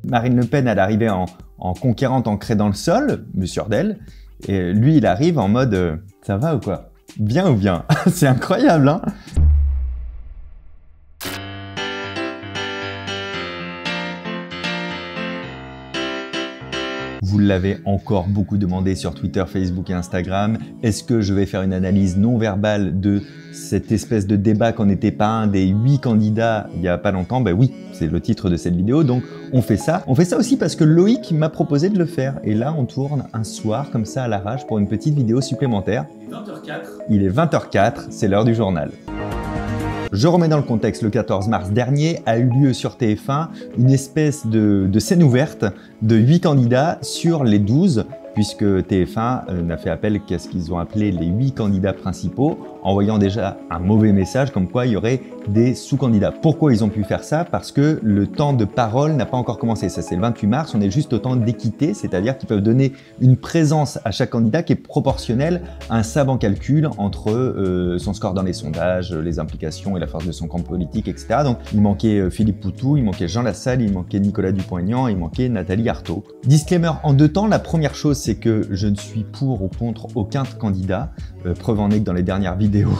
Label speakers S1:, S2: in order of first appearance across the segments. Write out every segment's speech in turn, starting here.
S1: Marine Le Pen, elle arrivait en conquérante ancrée dans le sol, mais sûre d'elle. Et lui, il arrive en mode ça va ou quoi? Bien ou bien? C'est incroyable, hein? Vous l'avez encore beaucoup demandé sur Twitter, Facebook et Instagram. Est-ce que je vais faire une analyse non verbale de cette espèce de débat qu'on n'était pas un des 8 candidats il y a pas longtemps? Ben oui, c'est le titre de cette vidéo, donc on fait ça. On fait ça aussi parce que Loïc m'a proposé de le faire. Et là, on tourne un soir comme ça à l'arrache pour une petite vidéo supplémentaire.
S2: Il est 20h04.
S1: Il est 20h04, c'est l'heure du journal. Je remets dans le contexte, le 14 mars dernier a eu lieu sur TF1 une espèce de scène ouverte de 8 candidats sur les 12, puisque TF1 n'a fait appel qu'à ce qu'ils ont appelé les 8 candidats principaux, envoyant déjà un mauvais message comme quoi il y aurait des sous-candidats. Pourquoi ils ont pu faire ça? Parce que le temps de parole n'a pas encore commencé. Ça, c'est le 28 mars, on est juste au temps d'équité, c'est-à-dire qu'ils peuvent donner une présence à chaque candidat qui est proportionnelle à un savant calcul entre son score dans les sondages, les implications et la force de son camp politique, etc. Donc, il manquait Philippe Poutou, il manquait Jean Lassalle, il manquait Nicolas Dupont-Aignan, il manquait Nathalie Arthaud. Disclaimer en 2 temps, la première chose, c'est que je ne suis pour ou contre aucun candidat. Preuve en est que dans les dernières vidéos,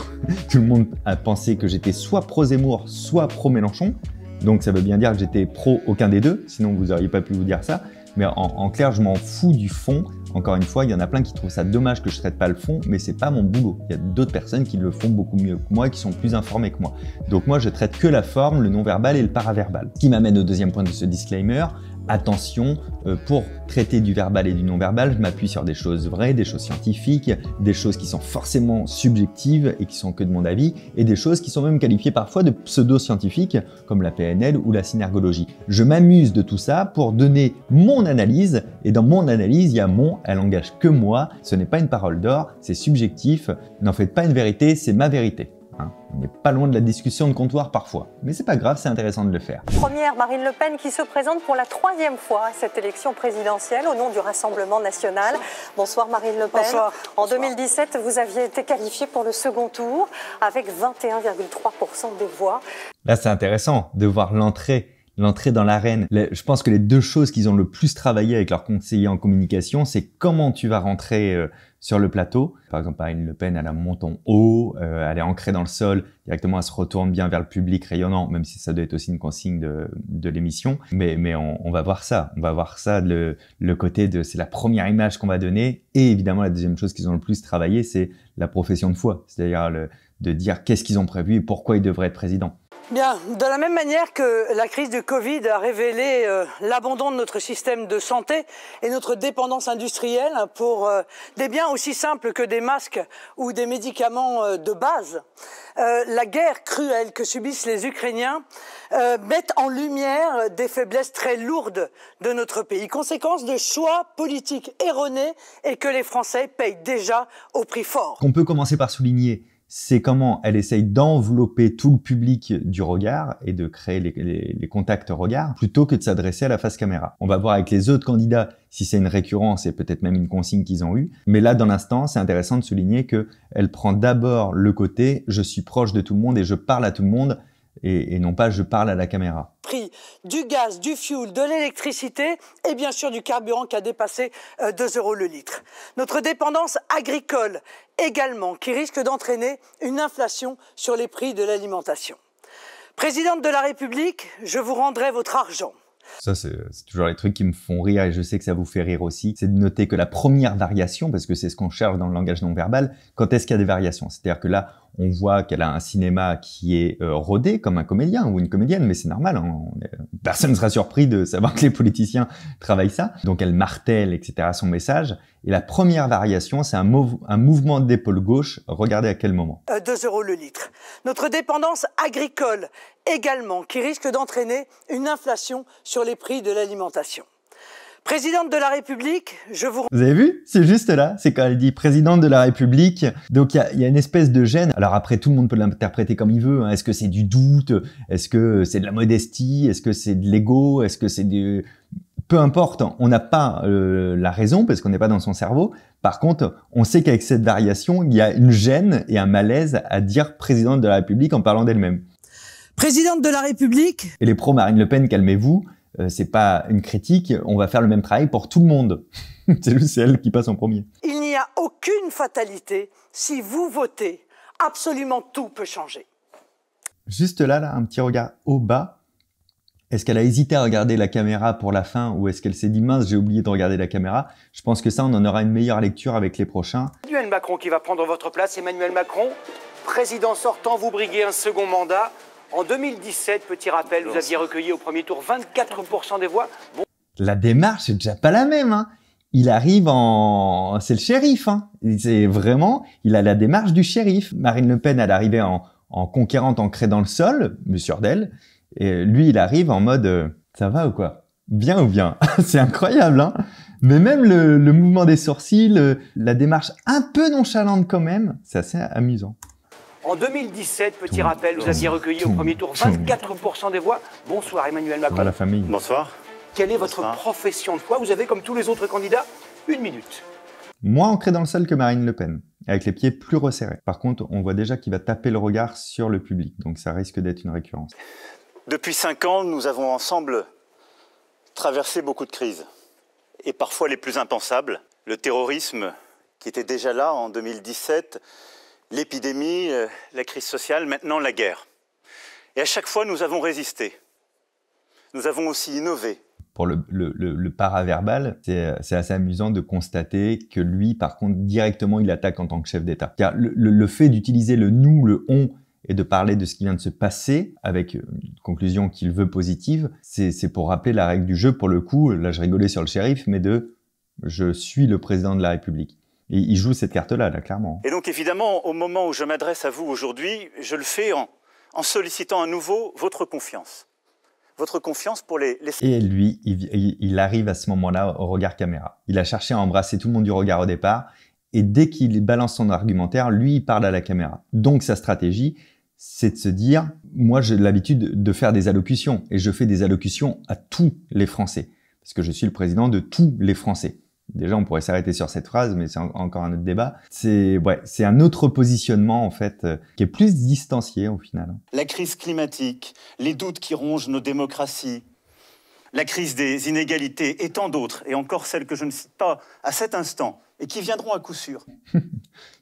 S1: tout le monde a pensé que j'étais soit pro-Zemmour, soit pro-Mélenchon. Donc ça veut bien dire que j'étais pro aucun des deux, sinon vous n'auriez pas pu vous dire ça. Mais en clair, je m'en fous du fond. Encore une fois, il y en a plein qui trouvent ça dommage que je ne traite pas le fond, mais c'est pas mon boulot. Il y a d'autres personnes qui le font beaucoup mieux que moi et qui sont plus informées que moi. Donc moi, je traite que la forme, le non-verbal et le paraverbal. Ce qui m'amène au deuxième point de ce disclaimer. Attention, pour traiter du verbal et du non-verbal, je m'appuie sur des choses vraies, des choses scientifiques, des choses qui sont forcément subjectives et qui sont que de mon avis, et des choses qui sont même qualifiées parfois de pseudo-scientifiques, comme la PNL ou la synergologie. Je m'amuse de tout ça pour donner mon analyse, et dans mon analyse, il y a mon, elle engage que moi, ce n'est pas une parole d'or, c'est subjectif, n'en faites pas une vérité, c'est ma vérité. On n'est pas loin de la discussion de comptoir parfois, mais c'est pas grave, c'est intéressant de le faire.
S3: Première, Marine Le Pen qui se présente pour la 3e fois à cette élection présidentielle au nom du Rassemblement national. Bonsoir Marine Le Pen.
S4: Bonsoir.
S3: En 2017, vous aviez été qualifiée pour le second tour avec 21,3% des voix.
S1: Là, c'est intéressant de voir l'entrée dans l'arène. Je pense que les 2 choses qu'ils ont le plus travaillé avec leurs conseillers en communication, c'est comment tu vas rentrer sur le plateau. Par exemple, Marine Le Pen, elle a un menton haut, elle est ancrée dans le sol, directement elle se retourne bien vers le public rayonnant, même si ça doit être aussi une consigne de l'émission. Mais on va voir ça. On va voir ça, le côté de... C'est la première image qu'on va donner. Et évidemment, la deuxième chose qu'ils ont le plus travaillé, c'est la profession de foi. C'est-à-dire de dire qu'est-ce qu'ils ont prévu et pourquoi ils devraient être présidents.
S4: Bien, de la même manière que la crise du Covid a révélé l'abandon de notre système de santé et notre dépendance industrielle pour des biens aussi simples que des masques ou des médicaments de base, la guerre cruelle que subissent les Ukrainiens met en lumière des faiblesses très lourdes de notre pays, conséquence de choix politiques erronés et que les Français payent déjà au prix fort.
S1: On peut commencer par souligner, c'est comment elle essaye d'envelopper tout le public du regard et de créer les contacts regard plutôt que de s'adresser à la face caméra. On va voir avec les autres candidats si c'est une récurrence et peut-être même une consigne qu'ils ont eue. Mais là, dans l'instant, c'est intéressant de souligner qu'elle prend d'abord le côté « je suis proche de tout le monde et je parle à tout le monde » et non pas « je parle à la caméra ».
S4: Prix du gaz, du fioul, de l'électricité et bien sûr du carburant qui a dépassé 2 € le litre. Notre dépendance agricole également qui risque d'entraîner une inflation sur les prix de l'alimentation. Présidente de la République, je vous rendrai votre argent.
S1: Ça, c'est toujours les trucs qui me font rire et je sais que ça vous fait rire aussi. C'est de noter que la première variation, parce que c'est ce qu'on cherche dans le langage non verbal, quand est-ce qu'il y a des variations? C'est-à-dire que là, on voit qu'elle a un cinéma qui est rodé comme un comédien ou une comédienne, mais c'est normal. Hein, personne ne sera surpris de savoir que les politiciens travaillent ça. Donc elle martèle, etc. son message. Et la première variation, c'est un mouvement d'épaule gauche. Regardez à quel moment.
S4: 2 € le litre. Notre dépendance agricole également, qui risque d'entraîner une inflation sur les prix de l'alimentation. Présidente de la République, je vous...
S1: Vous avez vu? C'est juste là. C'est quand elle dit présidente de la République. Donc, il y a une espèce de gêne. Alors après, tout le monde peut l'interpréter comme il veut. Hein. Est-ce que c'est du doute? Est-ce que c'est de la modestie? Est-ce que c'est de l'ego? Est-ce que c'est du... Peu importe, on n'a pas la raison parce qu'on n'est pas dans son cerveau. Par contre, on sait qu'avec cette variation, il y a une gêne et un malaise à dire présidente de la République en parlant d'elle-même.
S4: Présidente de la République.
S1: Et les pro Marine Le Pen, calmez-vous. c'est pas une critique, on va faire le même travail pour tout le monde. C'est elle qui passe en premier.
S4: Il n'y a aucune fatalité. Si vous votez, absolument tout peut changer.
S1: Juste là, un petit regard au bas. Est-ce qu'elle a hésité à regarder la caméra pour la fin ou est-ce qu'elle s'est dit « mince, j'ai oublié de regarder la caméra ». Je pense que ça, on en aura une meilleure lecture avec les prochains.
S2: Emmanuel Macron qui va prendre votre place. Emmanuel Macron, président sortant, vous briguez un second mandat. En 2017, petit rappel, vous aviez recueilli au premier tour 24% des voix. Bon.
S1: La démarche, c'est déjà pas la même, hein. Il arrive en... C'est le shérif, hein. C'est vraiment... Il a la démarche du shérif. Marine Le Pen, elle arrivait en conquérante ancrée dans le sol, sûre d'elle. Et lui, il arrive en mode ça va ou quoi? Bien ou bien? C'est incroyable, hein. Mais même le mouvement des sourcils, la démarche un peu nonchalante quand même, c'est assez amusant.
S2: En 2017, petit rappel, vous aviez recueilli au premier tour 24% des voix. Bonsoir Emmanuel Macron.
S1: La famille.
S5: Bonsoir.
S2: Quelle est votre profession de foi? Vous avez, comme tous les autres candidats, 1 minute.
S1: Moins ancré dans le sol que Marine Le Pen, avec les pieds plus resserrés. Par contre, on voit déjà qu'il va taper le regard sur le public, donc ça risque d'être une récurrence.
S5: Depuis 5 ans, nous avons ensemble traversé beaucoup de crises, et parfois les plus impensables. Le terrorisme, qui était déjà là en 2017, l'épidémie, la crise sociale, maintenant la guerre. Et à chaque fois, nous avons résisté. Nous avons aussi innové.
S1: Pour le paraverbal, c'est assez amusant de constater que lui, par contre, directement, il attaque en tant que chef d'État. Car le fait d'utiliser le « nous », le « on », et de parler de ce qui vient de se passer, avec une conclusion qu'il veut positive, c'est pour rappeler la règle du jeu, pour le coup, là je rigolais sur le shérif, mais de « je suis le président de la République ». Et il joue cette carte-là, là, clairement.
S5: Et donc évidemment, au moment où je m'adresse à vous aujourd'hui, je le fais en sollicitant à nouveau votre confiance. Votre confiance pour les...
S1: Et lui, il arrive à ce moment-là au regard caméra. Il a cherché à embrasser tout le monde du regard au départ, et dès qu'il balance son argumentaire, lui, il parle à la caméra. Donc sa stratégie, c'est de se dire, moi j'ai l'habitude de faire des allocutions, et je fais des allocutions à tous les Français, parce que je suis le président de tous les Français. Déjà, on pourrait s'arrêter sur cette phrase, mais c'est encore un autre débat. C'est un autre positionnement, en fait, qui est plus distancié, au final.
S5: La crise climatique, les doutes qui rongent nos démocraties, la crise des inégalités et tant d'autres, et encore celles que je ne cite pas à cet instant, et qui viendront à coup sûr.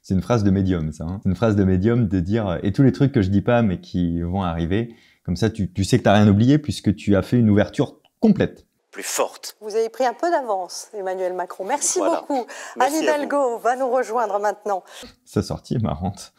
S1: C'est une phrase de médium, ça. Hein. C'est une phrase de médium de dire « et tous les trucs que je dis pas, mais qui vont arriver », comme ça, tu sais que tu n'as rien oublié, puisque tu as fait une ouverture complète.
S5: Plus forte.
S3: Vous avez pris un peu d'avance, Emmanuel Macron. Merci
S5: voilà.
S3: beaucoup.
S5: Merci
S3: Anne Hidalgo va nous rejoindre maintenant.
S1: Sa sortie est marrante.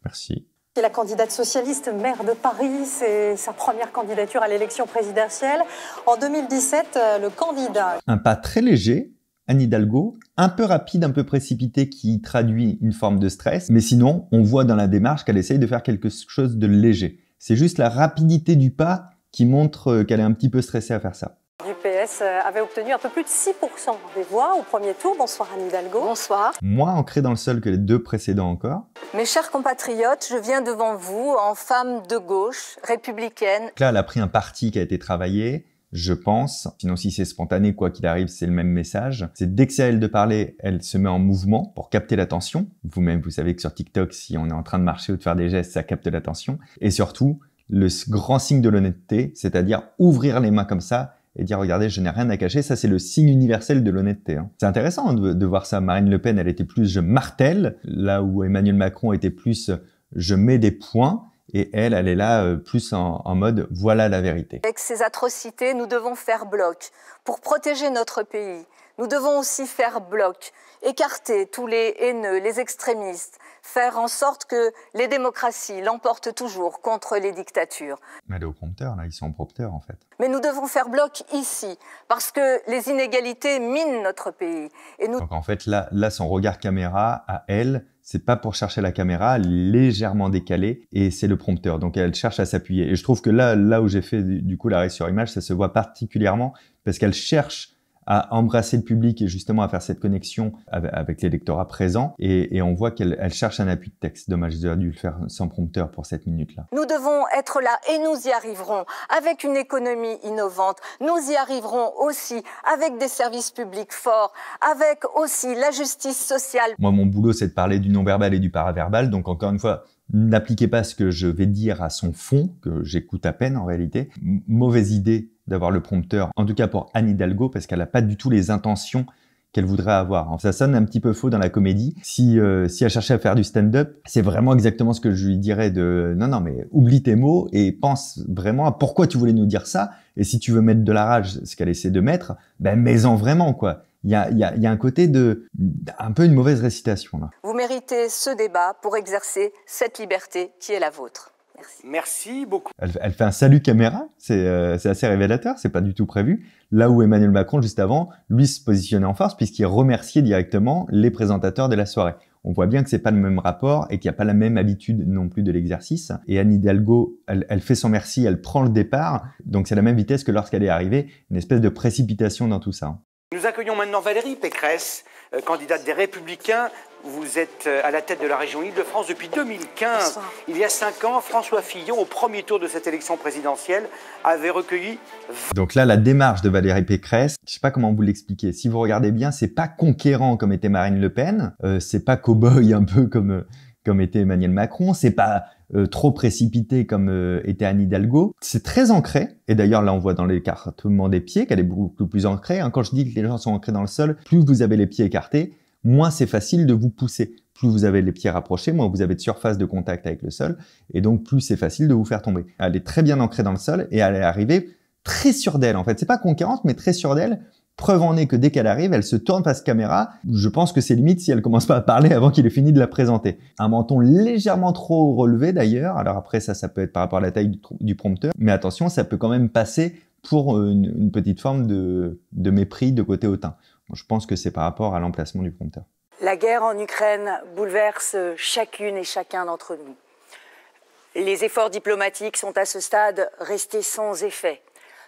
S1: Merci.
S3: C'est la candidate socialiste maire de Paris. C'est sa première candidature à l'élection présidentielle. En 2017, le candidat...
S1: Un pas très léger, Anne Hidalgo, un peu rapide, un peu précipité, qui traduit une forme de stress. Mais sinon, on voit dans la démarche qu'elle essaye de faire quelque chose de léger. C'est juste la rapidité du pas qui montre qu'elle est un petit peu stressée à faire ça.
S3: Du PS avait obtenu un peu plus de 6% des voix au premier tour. Bonsoir Anne Hidalgo.
S6: Bonsoir.
S1: Moins ancrée dans le sol que les deux précédents encore.
S6: Mes chers compatriotes, je viens devant vous en femme de gauche, républicaine.
S1: Là, elle a pris un parti qui a été travaillé, je pense. Sinon, si c'est spontané, quoi qu'il arrive, c'est le même message. C'est dès que c'est à elle de parler, elle se met en mouvement pour capter l'attention. Vous-même, vous savez que sur TikTok, si on est en train de marcher ou de faire des gestes, ça capte l'attention. Et surtout, le grand signe de l'honnêteté, c'est-à-dire ouvrir les mains comme ça et dire « Regardez, je n'ai rien à cacher », ça c'est le signe universel de l'honnêteté. Hein. C'est intéressant de voir ça. Marine Le Pen, elle était plus « je martèle », là où Emmanuel Macron était plus « je mets des points », et elle est là plus en mode « voilà la vérité ».
S6: Avec ces atrocités, nous devons faire bloc pour protéger notre pays. Nous devons aussi faire bloc, écarter tous les haineux, les extrémistes, faire en sorte que les démocraties l'emportent toujours contre les dictatures.
S1: Elle est au prompteur, là, ils sont en prompteur en fait.
S6: Mais nous devons faire bloc ici, parce que les inégalités minent notre pays. Et nous...
S1: Donc en fait, là, son regard caméra à elle, c'est pas pour chercher la caméra, légèrement décalée, et c'est le prompteur. Donc elle cherche à s'appuyer. Et je trouve que là où j'ai fait du coup l'arrêt sur image, ça se voit particulièrement parce qu'elle cherche à embrasser le public et justement à faire cette connexion avec l'électorat présent. Et on voit qu'elle cherche un appui de texte. Dommage, j'aurais dû le faire sans prompteur pour cette minute-là.
S6: Nous devons être là et nous y arriverons avec une économie innovante. Nous y arriverons aussi avec des services publics forts, avec aussi la justice sociale.
S1: Moi, mon boulot, c'est de parler du non-verbal et du paraverbal. Donc encore une fois, n'appliquez pas ce que je vais dire à son fond, que j'écoute à peine en réalité. Mauvaise idée d'avoir le prompteur, en tout cas pour Anne Hidalgo, parce qu'elle n'a pas du tout les intentions qu'elle voudrait avoir. Ça sonne un petit peu faux dans la comédie. Si elle cherchait à faire du stand-up, c'est vraiment exactement ce que je lui dirais de non, mais oublie tes mots et pense vraiment à pourquoi tu voulais nous dire ça. Et si tu veux mettre de la rage, ce qu'elle essaie de mettre, ben mets-en vraiment, quoi. Il y a un côté un peu une mauvaise récitation, là.
S6: Vous méritez ce débat pour exercer cette liberté qui est la vôtre. Merci.
S2: Merci beaucoup.
S1: Elle fait un salut caméra, c'est assez révélateur, c'est pas du tout prévu. Là où Emmanuel Macron, juste avant, lui se positionnait en force puisqu'il remerciait directement les présentateurs de la soirée. On voit bien que c'est pas le même rapport et qu'il n'y a pas la même habitude non plus de l'exercice. Et Anne Hidalgo, elle fait son merci, elle prend le départ. Donc c'est la même vitesse que lorsqu'elle est arrivée, une espèce de précipitation dans tout ça.
S2: Nous accueillons maintenant Valérie Pécresse, candidate des Républicains. Vous êtes à la tête de la région Île-de-France depuis 2015.
S3: Bonsoir.
S2: Il y a 5 ans, François Fillon, au premier tour de cette élection présidentielle, avait recueilli...
S1: Donc là, la démarche de Valérie Pécresse, je sais pas comment vous l'expliquer. Si vous regardez bien, c'est pas conquérant comme était Marine Le Pen, c'est pas cow-boy un peu comme était Emmanuel Macron, c'est pas trop précipité comme était Anne Hidalgo. C'est très ancré, et d'ailleurs là on voit dans l'écartement des pieds qu'elle est beaucoup plus ancrée. Quand je dis que les gens sont ancrés dans le sol, plus vous avez les pieds écartés, moins c'est facile de vous pousser. Plus vous avez les pieds rapprochés, moins vous avez de surface de contact avec le sol, et donc plus c'est facile de vous faire tomber. Elle est très bien ancrée dans le sol, et elle est arrivée très sûre d'elle en fait. C'est pas conquérante, mais très sûre d'elle. Preuve en est que dès qu'elle arrive, elle se tourne face caméra. Je pense que c'est limite si elle commence pas à parler avant qu'il ait fini de la présenter. Un menton légèrement trop relevé d'ailleurs. Alors après ça peut être par rapport à la taille du prompteur. Mais attention, ça peut quand même passer pour une petite forme de mépris de côté hautain. Je pense que c'est par rapport à l'emplacement du prompteur.
S4: La guerre en Ukraine bouleverse chacune et chacun d'entre nous. Les efforts diplomatiques sont à ce stade restés sans effet.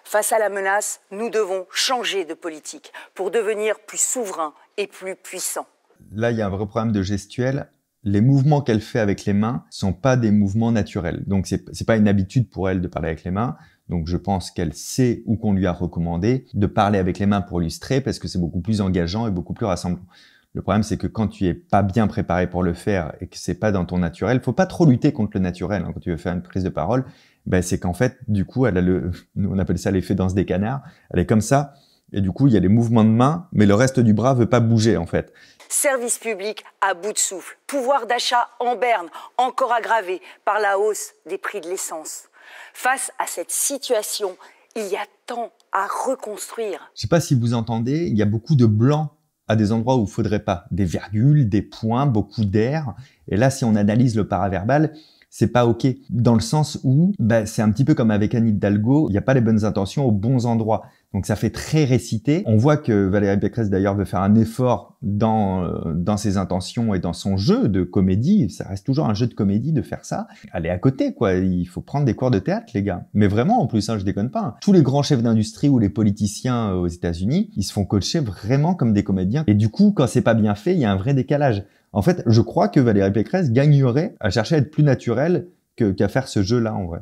S4: Face à la menace, nous devons changer de politique pour devenir plus souverains et plus puissants.
S1: Là, il y a un vrai problème de gestuelle. Les mouvements qu'elle fait avec les mains sont pas des mouvements naturels. Donc, c'est pas une habitude pour elle de parler avec les mains. Donc, je pense qu'elle sait ou qu'on lui a recommandé de parler avec les mains pour illustrer parce que c'est beaucoup plus engageant et beaucoup plus rassemblant. Le problème, c'est que quand tu es pas bien préparé pour le faire et que c'est pas dans ton naturel, faut pas trop lutter contre le naturel, hein, quand tu veux faire une prise de parole. Ben, c'est qu'en fait, du coup, elle a nous, on appelle ça l'effet danse des canards. Elle est comme ça. Et du coup, il y a les mouvements de main, mais le reste du bras veut pas bouger, en fait.
S4: Service public à bout de souffle, pouvoir d'achat en berne, encore aggravé par la hausse des prix de l'essence. Face à cette situation, il y a tant à reconstruire.
S1: Je sais pas si vous entendez, il y a beaucoup de blanc à des endroits où il faudrait pas. Des virgules, des points, beaucoup d'air. Et là, si on analyse le paraverbal, c'est pas OK. Dans le sens où, c'est un petit peu comme avec Anne Hidalgo, il n'y a pas les bonnes intentions aux bons endroits. Donc ça fait très récité. On voit que Valérie Pécresse d'ailleurs veut faire un effort dans ses intentions et dans son jeu de comédie. Ça reste toujours un jeu de comédie de faire ça. Elle est à côté, quoi. Il faut prendre des cours de théâtre, les gars. Mais vraiment, en plus, je déconne pas. Tous les grands chefs d'industrie ou les politiciens aux États-Unis, ils se font coacher vraiment comme des comédiens. Et du coup, quand c'est pas bien fait, il y a un vrai décalage. En fait, je crois que Valérie Pécresse gagnerait à chercher à être plus naturelle qu'à faire ce jeu-là, en vrai.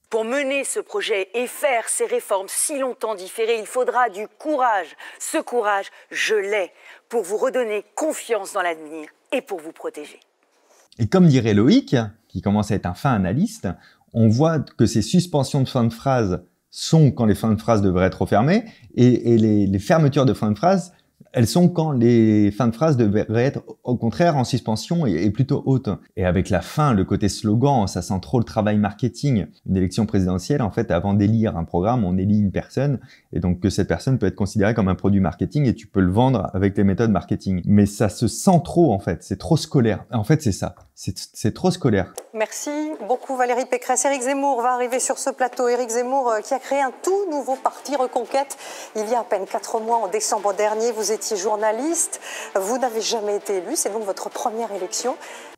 S4: Pour mener ce projet et faire ces réformes si longtemps différées, il faudra du courage. Ce courage, je l'ai pour vous redonner confiance dans l'avenir et pour vous protéger.
S1: Et comme dirait Loïc, qui commence à être un fin analyste, on voit que ces suspensions de fin de phrase sont quand les fins de phrase devraient être refermées et les fermetures de fin de phrase, elles sont quand les fins de phrase devraient être au contraire en suspension et plutôt hautes. Et avec la fin, le côté slogan, ça sent trop le travail marketing. Une élection présidentielle, en fait, avant d'élire un programme, on élit une personne et donc que cette personne peut être considérée comme un produit marketing et tu peux le vendre avec les méthodes marketing. Mais ça se sent trop, en fait. C'est trop scolaire. En fait, c'est ça. C'est trop scolaire.
S3: Merci beaucoup Valérie Pécresse. Éric Zemmour va arriver sur ce plateau. Éric Zemmour qui a créé un tout nouveau parti Reconquête il y a à peine 4 mois, en décembre dernier. Vous étiez journaliste, vous n'avez jamais été élu, c'est donc votre première élection.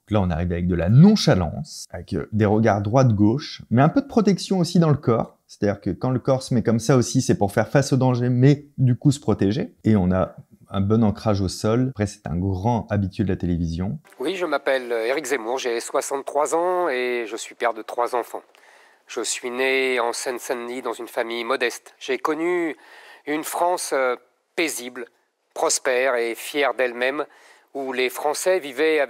S1: Là, on arrive avec de la nonchalance, avec des regards droite-gauche, mais un peu de protection aussi dans le corps. C'est-à-dire que quand le corps se met comme ça aussi, c'est pour faire face au danger, mais du coup se protéger. Et on a un bon ancrage au sol. Après, c'est un grand habitué de la télévision.
S7: Oui, je m'appelle Éric Zemmour, j'ai 63 ans et je suis père de 3 enfants. Je suis né en Seine-Saint-Denis dans une famille modeste. J'ai connu une France paisible, prospère et fière d'elle-même, où les Français vivaient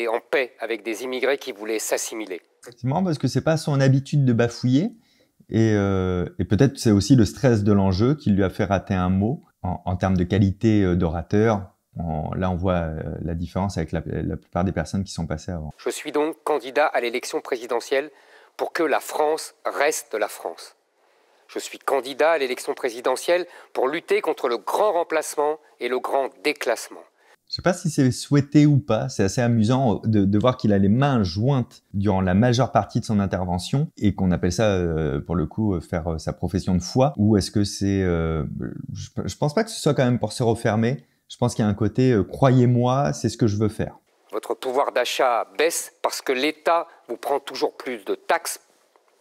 S7: en paix avec des immigrés qui voulaient s'assimiler.
S1: C'est marrant parce que c'est pas son habitude de bafouiller, Et peut-être c'est aussi le stress de l'enjeu qui lui a fait rater un mot en termes de qualité d'orateur. Là, on voit la différence avec la plupart des personnes qui sont passées avant.
S7: Je suis donc candidat à l'élection présidentielle pour que la France reste la France. Je suis candidat à l'élection présidentielle pour lutter contre le grand remplacement et le grand déclassement.
S1: Je ne sais pas si c'est souhaité ou pas, c'est assez amusant de voir qu'il a les mains jointes durant la majeure partie de son intervention et qu'on appelle ça, pour le coup, faire sa profession de foi. Ou est-ce que c'est... je pense pas que ce soit quand même pour se refermer. Je pense qu'il y a un côté « croyez-moi, c'est ce que je veux faire ».
S7: Votre pouvoir d'achat baisse parce que l'État vous prend toujours plus de taxes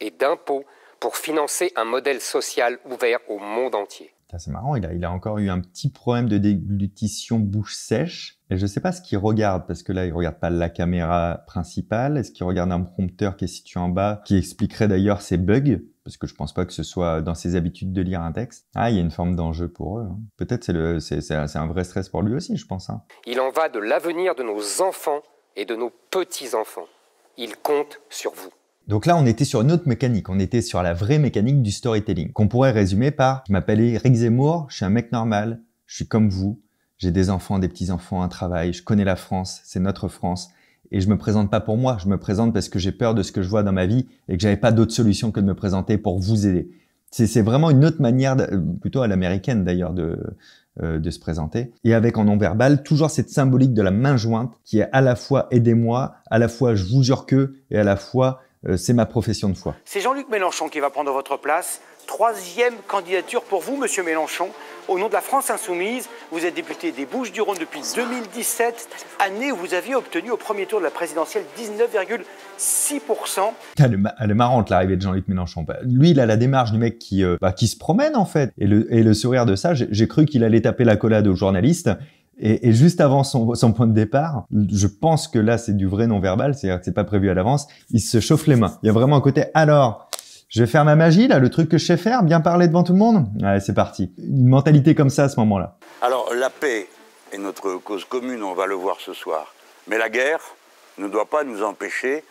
S7: et d'impôts pour financer un modèle social ouvert au monde entier.
S1: C'est marrant, il a encore eu un petit problème de déglutition bouche sèche. Et je ne sais pas ce qu'il regarde, parce que là, il ne regarde pas la caméra principale. Est-ce qu'il regarde un prompteur qui est situé en bas, qui expliquerait d'ailleurs ses bugs? Parce que je ne pense pas que ce soit dans ses habitudes de lire un texte. Ah, il y a une forme d'enjeu pour eux. Peut-être c'est un vrai stress pour lui aussi, je pense.
S7: Il en va de l'avenir de nos enfants et de nos petits-enfants. Il compte sur vous.
S1: Donc là, on était sur une autre mécanique, on était sur la vraie mécanique du storytelling, qu'on pourrait résumer par « Je m'appelle Éric Zemmour, je suis un mec normal, je suis comme vous, j'ai des enfants, des petits-enfants, un travail, je connais la France, c'est notre France, et je me présente pas pour moi, je me présente parce que j'ai peur de ce que je vois dans ma vie et que j'avais pas d'autre solution que de me présenter pour vous aider. » C'est vraiment une autre manière, plutôt à l'américaine d'ailleurs, de se présenter. Et avec en non-verbal, toujours cette symbolique de la main jointe qui est à la fois « aidez-moi », à la fois « je vous jure que » et à la fois c'est ma profession de foi.
S2: C'est Jean-Luc Mélenchon qui va prendre votre place. 3e candidature pour vous, Monsieur Mélenchon. Au nom de la France Insoumise, vous êtes député des Bouches-du-Rhône depuis 2017, année où vous aviez obtenu au premier tour de la présidentielle 19,6%.
S1: Elle est marrante l'arrivée de Jean-Luc Mélenchon. Lui, il a la démarche du mec qui se promène en fait. Et le sourire de ça, j'ai cru qu'il allait taper l'accolade aux journalistes. Et juste avant son point de départ, je pense que là, c'est du vrai non-verbal, c'est-à-dire que c'est pas prévu à l'avance, il se chauffe les mains. Il y a vraiment un côté, alors, je vais faire ma magie, là, le truc que je sais faire, bien parler devant tout le monde. Allez, c'est parti. Une mentalité comme ça à ce moment-là.
S8: Alors, la paix est notre cause commune, on va le voir ce soir. Mais la guerre ne doit pas nous empêcher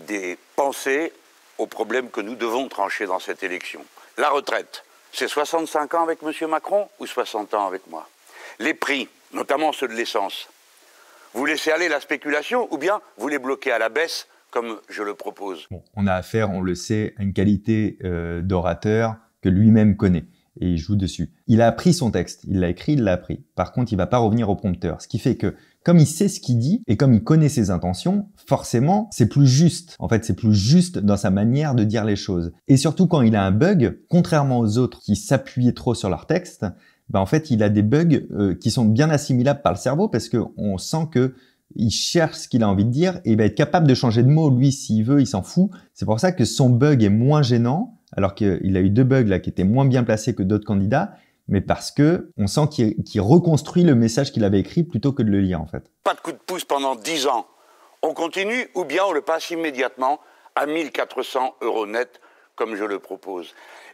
S8: de penser aux problèmes que nous devons trancher dans cette élection. La retraite, c'est 65 ans avec M. Macron ou 60 ans avec moi? Les prix, notamment ceux de l'essence. Vous laissez aller la spéculation ou bien vous les bloquez à la baisse comme je le propose?
S1: Bon, on a affaire, on le sait, à une qualité d'orateur que lui-même connaît et il joue dessus. Il a appris son texte, il l'a écrit, il l'a appris. Par contre, il va pas revenir au prompteur. Ce qui fait que, comme il sait ce qu'il dit et comme il connaît ses intentions, forcément, c'est plus juste. En fait, c'est plus juste dans sa manière de dire les choses. Et surtout, quand il a un bug, contrairement aux autres qui s'appuyaient trop sur leur texte, en fait, il a des bugs qui sont bien assimilables par le cerveau parce qu'on sent que il cherche ce qu'il a envie de dire et il va être capable de changer de mot. Lui, s'il veut, il s'en fout. C'est pour ça que son bug est moins gênant, alors qu'il a eu 2 bugs là qui étaient moins bien placés que d'autres candidats, mais parce que on sent qu'il reconstruit le message qu'il avait écrit plutôt que de le lire en fait.
S8: Pas de coup de pouce pendant 10 ans. On continue ou bien on le passe immédiatement à 1 400 € net, comme je le propose.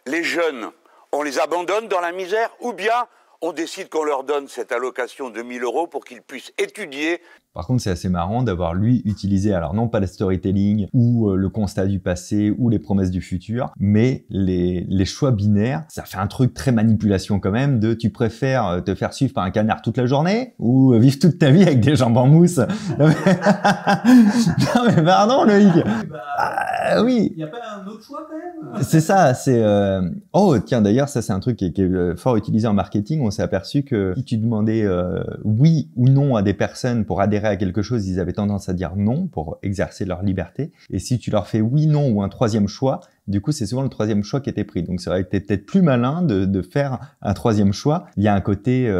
S8: Les jeunes, on les abandonne dans la misère ou bien on décide qu'on leur donne cette allocation de 1 000 € pour qu'ils puissent étudier.
S1: Par contre, c'est assez marrant d'avoir lui utilisé, alors non pas le storytelling ou le constat du passé ou les promesses du futur, mais les choix binaires. Ça fait un truc très manipulation quand même de tu préfères te faire suivre par un canard toute la journée ou vivre toute ta vie avec des jambes en mousse. Non mais pardon Loïc. Oui.
S9: Il n'y a pas un autre choix quand même?
S1: C'est ça, c'est... Oh tiens d'ailleurs ça c'est un truc qui est fort utilisé en marketing. On s'est aperçu que si tu demandais oui ou non à des personnes pour adhérer à quelque chose, ils avaient tendance à dire non pour exercer leur liberté. Et si tu leur fais oui, non ou un 3e choix, du coup c'est souvent le 3e choix qui était pris. Donc ça aurait été peut-être plus malin de faire un 3e choix. Il y a un côté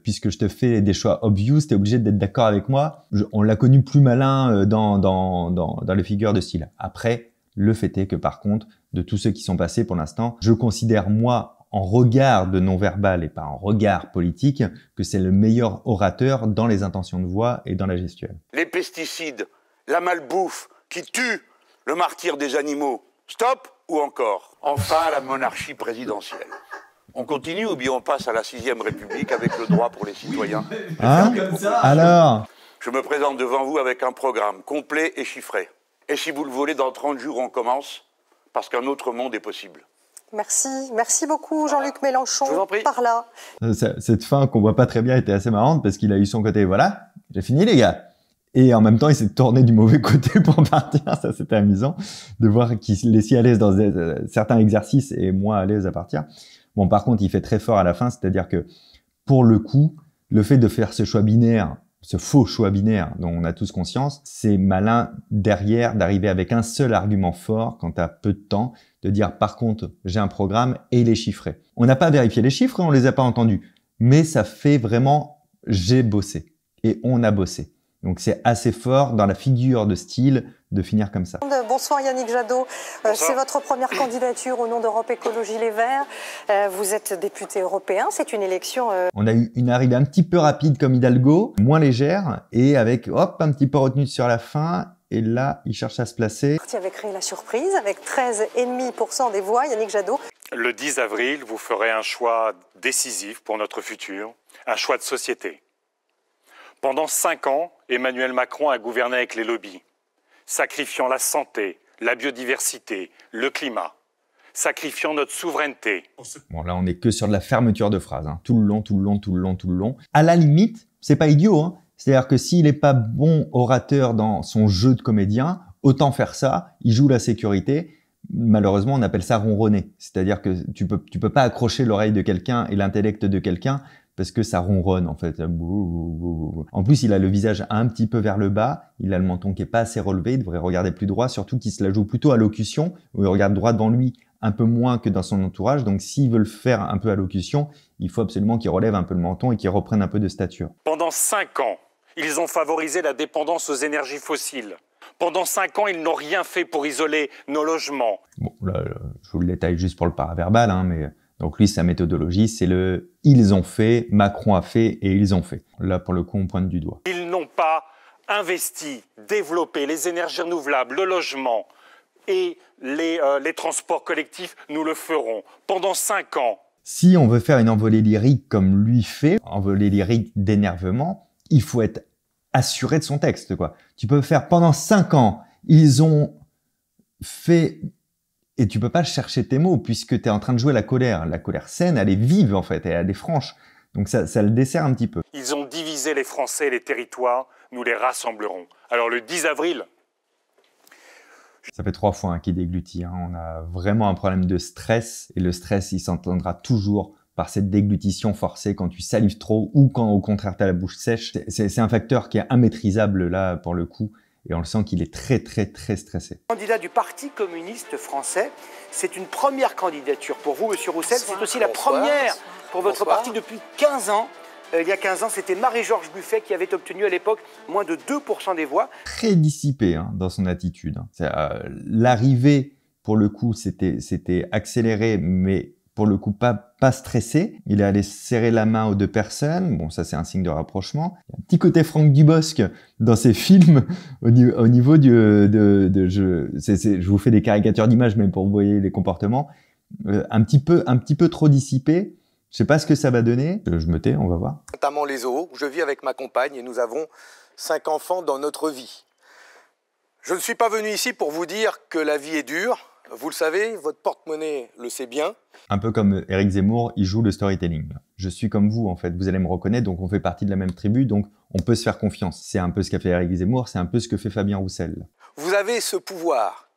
S1: puisque je te fais des choix obvious, t'es obligé d'être d'accord avec moi. On l'a connu plus malin dans le figure de style. Après, le fait est que par contre, de tous ceux qui sont passés pour l'instant, je considère moi en regard de non-verbal et pas en regard politique, que c'est le meilleur orateur dans les intentions de voix et dans la gestuelle.
S8: Les pesticides, la malbouffe qui tue, le martyre des animaux, stop ou encore? Enfin, la monarchie présidentielle. On continue ou bien on passe à la 6e République avec le droit pour les citoyens?
S1: Hein? Alors?
S8: Je me présente devant vous avec un programme complet et chiffré. Et si vous le voulez, dans 30 jours, on commence. parce qu'un autre monde est possible.
S3: Merci beaucoup Jean-Luc Mélenchon.
S2: Je vous en prie.
S3: Par là.
S1: Cette fin qu'on voit pas très bien était assez marrante parce qu'il a eu son côté, voilà, j'ai fini les gars. Et en même temps, il s'est tourné du mauvais côté pour partir. Ça, c'était amusant de voir qu'il est si à l'aise dans certains exercices et moins à l'aise à partir. Bon, par contre, il fait très fort à la fin, c'est-à-dire que pour le coup, le fait de faire ce choix binaire, ce faux choix binaire dont on a tous conscience, c'est malin derrière d'arriver avec un seul argument fort quand tu as peu de temps, de dire par contre, j'ai un programme et les chiffrer. On n'a pas vérifié les chiffres, on les a pas entendus, mais ça fait vraiment j'ai bossé et on a bossé. Donc c'est assez fort dans la figure de style de finir comme ça.
S3: Bonsoir Yannick Jadot. C'est votre première candidature au nom d'Europe Écologie Les Verts. Vous êtes député européen, c'est une élection...
S1: On a eu une arrivée un petit peu rapide comme Hidalgo, moins légère, et avec hop un petit peu retenue sur la fin, et là il cherche à se placer.
S3: Le parti avait créé la surprise avec 13,5% des voix, Yannick Jadot.
S10: Le 10 avril, vous ferez un choix décisif pour notre futur, un choix de société. Pendant 5 ans, Emmanuel Macron a gouverné avec les lobbies, sacrifiant la santé, la biodiversité, le climat, sacrifiant notre souveraineté.
S1: Bon, là, on n'est que sur de la fermeture de phrase, hein. Tout le long. À la limite, c'est pas idiot, hein. C'est-à-dire que s'il n'est pas bon orateur dans son jeu de comédien, autant faire ça, il joue la sécurité. Malheureusement, on appelle ça ronronner. C'est-à-dire que tu peux pas accrocher l'oreille de quelqu'un et l'intellect de quelqu'un parce que ça ronronne, en fait. En plus, il a le visage un petit peu vers le bas, il a le menton qui est pas assez relevé, il devrait regarder plus droit, surtout qu'il se la joue plutôt à locution, où il regarde droit devant lui, un peu moins que dans son entourage. Donc, s'il veut le faire un peu à locution, il faut absolument qu'il relève un peu le menton et qu'il reprenne un peu de stature.
S10: Pendant 5 ans, ils ont favorisé la dépendance aux énergies fossiles. Pendant 5 ans, ils n'ont rien fait pour isoler nos logements.
S1: Bon, là, je vous le détaille juste pour le paraverbal, hein, mais... Donc lui, sa méthodologie, c'est le « ils ont fait »,« Macron a fait » et « ils ont fait ». Là, pour le coup, on pointe du doigt.
S10: Ils n'ont pas investi, développé les énergies renouvelables, le logement et les transports collectifs. Nous le ferons pendant 5 ans.
S1: Si on veut faire une envolée lyrique comme lui fait, envolée lyrique d'énervement, il faut être assuré de son texte, quoi. Tu peux faire pendant 5 ans, ils ont fait... Et tu peux pas chercher tes mots puisque tu es en train de jouer la colère. La colère saine, elle est vive en fait, elle est franche. Donc ça le dessert un petit peu.
S10: Ils ont divisé les Français et les territoires, nous les rassemblerons. Alors le 10 avril...
S1: Ça fait 3 fois qu'il déglutit. Hein. On a vraiment un problème de stress. Et le stress, il s'entendra toujours par cette déglutition forcée quand tu salives trop ou quand au contraire tu as la bouche sèche. C'est un facteur qui est immaîtrisable là pour le coup. Et on le sent qu'il est très stressé.
S2: Candidat du Parti communiste français, c'est une première candidature pour vous, Monsieur Roussel. C'est aussi la première pour votre parti depuis 15 ans. Il y a 15 ans, c'était Marie-Georges Buffet qui avait obtenu à l'époque moins de 2% des voix.
S1: Très dissipé hein, dans son attitude. L'arrivée, pour le coup, c'était accéléré, mais pour le coup pas stressé. Il est allé serrer la main aux 2 personnes. Bon, ça c'est un signe de rapprochement. Il y a un petit côté Franck Dubosc dans ses films au niveau je vous fais des caricatures d'images, mais pour vous voyez les comportements. Un petit peu trop dissipé. Je sais pas ce que ça va donner. Je me tais, on va voir.
S11: Notamment les zoos. Je vis avec ma compagne et nous avons 5 enfants dans notre vie. Je ne suis pas venu ici pour vous dire que la vie est dure. Vous le savez, votre porte-monnaie le sait bien.
S1: Un peu comme Éric Zemmour, il joue le storytelling. Je suis comme vous, en fait. Vous allez me reconnaître, donc on fait partie de la même tribu, donc on peut se faire confiance. C'est un peu ce qu'a fait Éric Zemmour, c'est un peu ce que fait Fabien Roussel.
S11: Vous avez ce pouvoir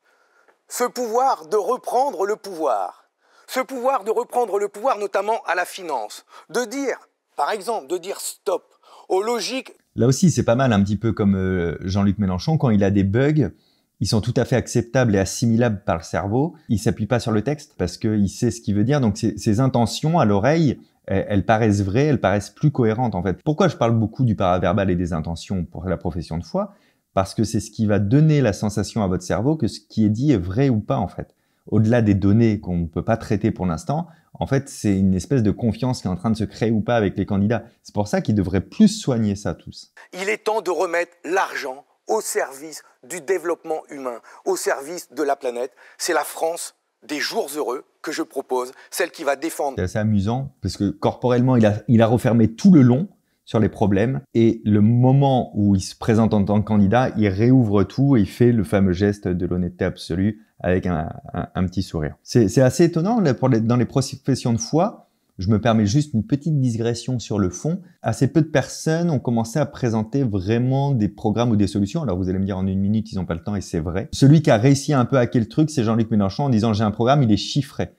S11: de reprendre le pouvoir. Ce pouvoir de reprendre le pouvoir, notamment à la finance. De dire, par exemple, de dire stop aux logiques.
S1: Là aussi, c'est pas mal, un petit peu comme Jean-Luc Mélenchon, quand il a des bugs, ils sont tout à fait acceptables et assimilables par le cerveau. Il s'appuie pas sur le texte parce qu'il sait ce qu'il veut dire. Donc ses intentions à l'oreille, elles paraissent vraies, elles paraissent plus cohérentes en fait. Pourquoi je parle beaucoup du paraverbal et des intentions pour la profession de foi? Parce que c'est ce qui va donner la sensation à votre cerveau que ce qui est dit est vrai ou pas en fait. Au-delà des données qu'on ne peut pas traiter pour l'instant, en fait, c'est une espèce de confiance qui est en train de se créer ou pas avec les candidats. C'est pour ça qu'ils devraient plus soigner ça tous.
S11: Il est temps de remettre l'argent au service du développement humain, au service de la planète. C'est la France des jours heureux que je propose, celle qui va défendre.
S1: C'est assez amusant parce que corporellement, il a refermé tout le long. sur les problèmes. Et le moment où il se présente en tant que candidat, il réouvre tout et il fait le fameux geste de l'honnêteté absolue avec un petit sourire. C'est assez étonnant dans les professions de foi. Je me permets juste une petite digression sur le fond. Assez peu de personnes ont commencé à présenter vraiment des programmes ou des solutions. Alors vous allez me dire en une minute, ils n'ont pas le temps et c'est vrai. Celui qui a réussi à un peu hacker le truc, c'est Jean-Luc Mélenchon en disant j'ai un programme, il est chiffré.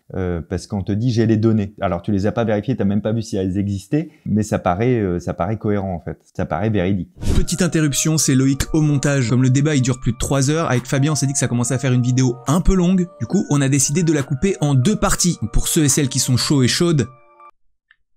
S1: Parce qu'on te dit j'ai les données. Alors tu les as pas vérifiées, tu n'as même pas vu si elles existaient, mais ça paraît cohérent en fait. Ça paraît véridique.
S12: Petite interruption, c'est Loïc au montage. Comme le débat il dure plus de 3 heures, avec Fabien on s'est dit que ça commençait à faire une vidéo un peu longue. Du coup on a décidé de la couper en 2 parties. Pour ceux et celles qui sont chauds et chaudes,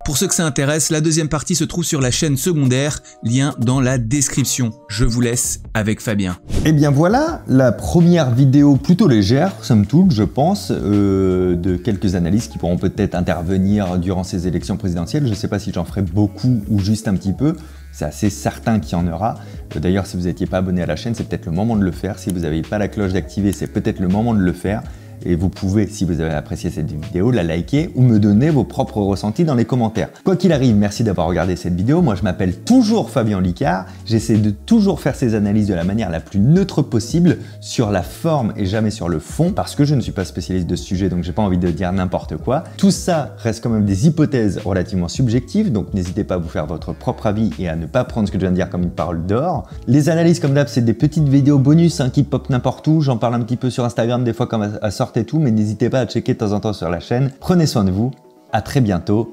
S12: pour ceux que ça intéresse, la deuxième partie se trouve sur la chaîne secondaire, lien dans la description. Je vous laisse avec Fabien.
S1: Et bien voilà, la première vidéo plutôt légère, somme toute, je pense, de quelques analystes qui pourront peut-être intervenir durant ces élections présidentielles. Je ne sais pas si j'en ferai beaucoup ou juste un petit peu. C'est assez certain qu'il y en aura. D'ailleurs, si vous n'étiez pas abonné à la chaîne, c'est peut-être le moment de le faire. Si vous n'avez pas la cloche d'activer, c'est peut-être le moment de le faire. Et vous pouvez, si vous avez apprécié cette vidéo, la liker ou me donner vos propres ressentis dans les commentaires. Quoi qu'il arrive, merci d'avoir regardé cette vidéo. Moi, je m'appelle toujours Fabien Licard. J'essaie de toujours faire ces analyses de la manière la plus neutre possible, sur la forme et jamais sur le fond, parce que je ne suis pas spécialiste de ce sujet, donc j'ai pas envie de dire n'importe quoi. Tout ça reste quand même des hypothèses relativement subjectives, donc n'hésitez pas à vous faire votre propre avis et à ne pas prendre ce que je viens de dire comme une parole d'or. Les analyses, comme d'hab, c'est des petites vidéos bonus qui pop n'importe où. J'en parle un petit peu sur Instagram des fois quand à sortir et tout, mais n'hésitez pas à checker de temps en temps sur la chaîne. Prenez soin de vous, à très bientôt,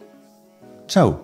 S1: ciao.